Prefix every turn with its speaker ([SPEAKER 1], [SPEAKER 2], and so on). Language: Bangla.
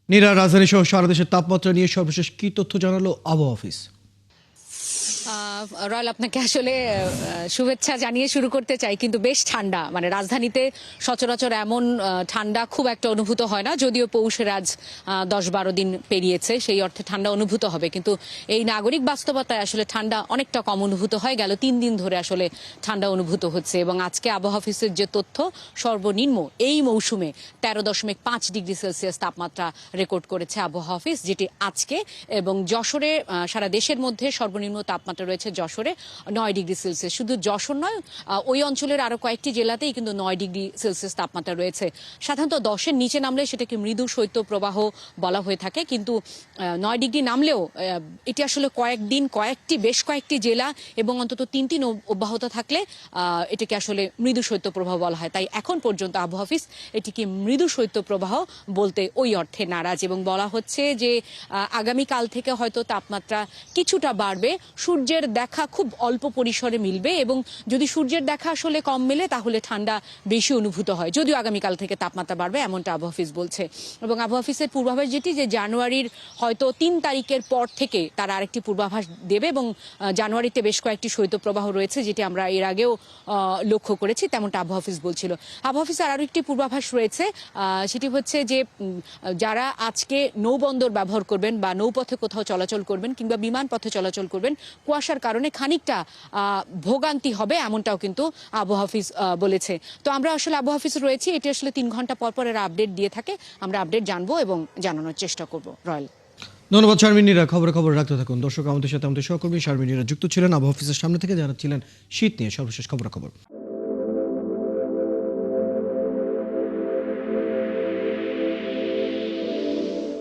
[SPEAKER 1] নীরা, রাজধানী সহ সারা দেশের তাপমাত্রা নিয়ে সর্বশেষ কি তথ্য জানালো আবহাওয়া অফিস?
[SPEAKER 2] রয়্যাল, আপনাকে আসলে শুভেচ্ছা জানিয়ে শুরু করতে চাই, কিন্তু বেশ ঠান্ডা। মানে রাজধানীতে সচরাচর এমন ঠান্ডা খুব একটা অনুভূত হয় না, যদিও পৌষের আজ 10-12 দিন পেরিয়েছে, সেই অর্থে ঠান্ডা অনুভূত হবে, কিন্তু এই নাগরিক বাস্তবতায় আসলে ঠান্ডা অনেকটা কম অনুভূত হয়। গেল 3 দিন ধরে আসলে ঠান্ডা অনুভূত হচ্ছে, এবং আজকে আবহাওয়া অফিসের যে তথ্য, সর্বনিম্ন এই মৌসুমে 13.5 ডিগ্রি সেলসিয়াস তাপমাত্রা রেকর্ড করেছে আবহাওয়া অফিস, যেটি আজকে। এবং যশোরে সারা দেশের মধ্যে সর্বনিম্ন তাপমাত্রা রয়েছে যশোরে 9 ডিগ্রি সেলসিয়াস। শুধু যশোর নয়, ওই অঞ্চলের আরো কয়েকটি জেলাতেই কিন্তু 9 ডিগ্রি সেলসিয়াস তাপমাত্রা রয়েছে। সাধারণত 10-এর নিচে নামলে সেটাকে মৃদু শৈত্য প্রবাহ বলা হয়ে থাকে, কিন্তু 9 ডিগ্রি নামলেও এটি আসলে বেশ কয়েকটি জেলা এবং অন্তত 3 দিন অব্যাহত থাকলে এটাকে আসলে মৃদু শৈত্য প্রবাহ বলা হয়। তাই এখন পর্যন্ত আবহাওয়া অফিস এটিকে মৃদু শৈত্য প্রবাহ বলতে ওই অর্থে নারাজ, এবং বলা হচ্ছে যে আগামীকাল থেকে হয়তো তাপমাত্রা কিছুটা বাড়বে, সূর্যের দেখা খুব অল্প পরিসরে মিলবে, এবং যদি সূর্যের দেখা আসলে কম মেলে তাহলে ঠান্ডা বেশি অনুভূত হয়, যদিও আগামীকাল থেকে তাপমাত্রা বাড়বে এমনটা আবহাওয়া অফিস বলছে। এবং আবহাওয়া অফিসের পূর্বাভাস যেটি, যে জানুয়ারির হয়তো 3 তারিখের পর থেকে তারা আরেকটি পূর্বাভাস দেবে, এবং জানুয়ারিতে বেশ কয়েকটি শৈত্যপ্রবাহ রয়েছে, যেটি আমরা এর আগেও লক্ষ্য করেছি, তেমনটা আবহাওয়া অফিস বলছিল। আবহাওয়া অফিসের আরও একটি পূর্বাভাস রয়েছে, সেটি হচ্ছে যে যারা আজকে নৌবন্দর ব্যবহার করবেন বা নৌপথে কোথাও চলাচল করবেন কিংবা বিমান পথে চলাচল করবেন, কুয়াশার কারণে খানিকটা ভোগান্তি হবে, এমনটাও কিন্তু আবহাওয়া অফিস বলেছে। তো আমরা আসলে আবহাওয়া অফিস রয়েছি, এটি আসলে 3 ঘন্টা পর পর এরা আপডেট দিয়ে থাকে, আমরা আপডেট জানবো এবং জানানোর চেষ্টা করব। রয়্যাল।
[SPEAKER 1] ধন্যবাদ শারমিন নীরা, খবর রাখতে থাকুন। দর্শক, আমাদের সাথে আমাদের সহকর্মী শারমিন নীরা যুক্ত ছিলেন আবহাওয়া অফিসের সামনে থেকে, জানাচ্ছিলেন শীত নিয়ে সর্বশেষ খবর।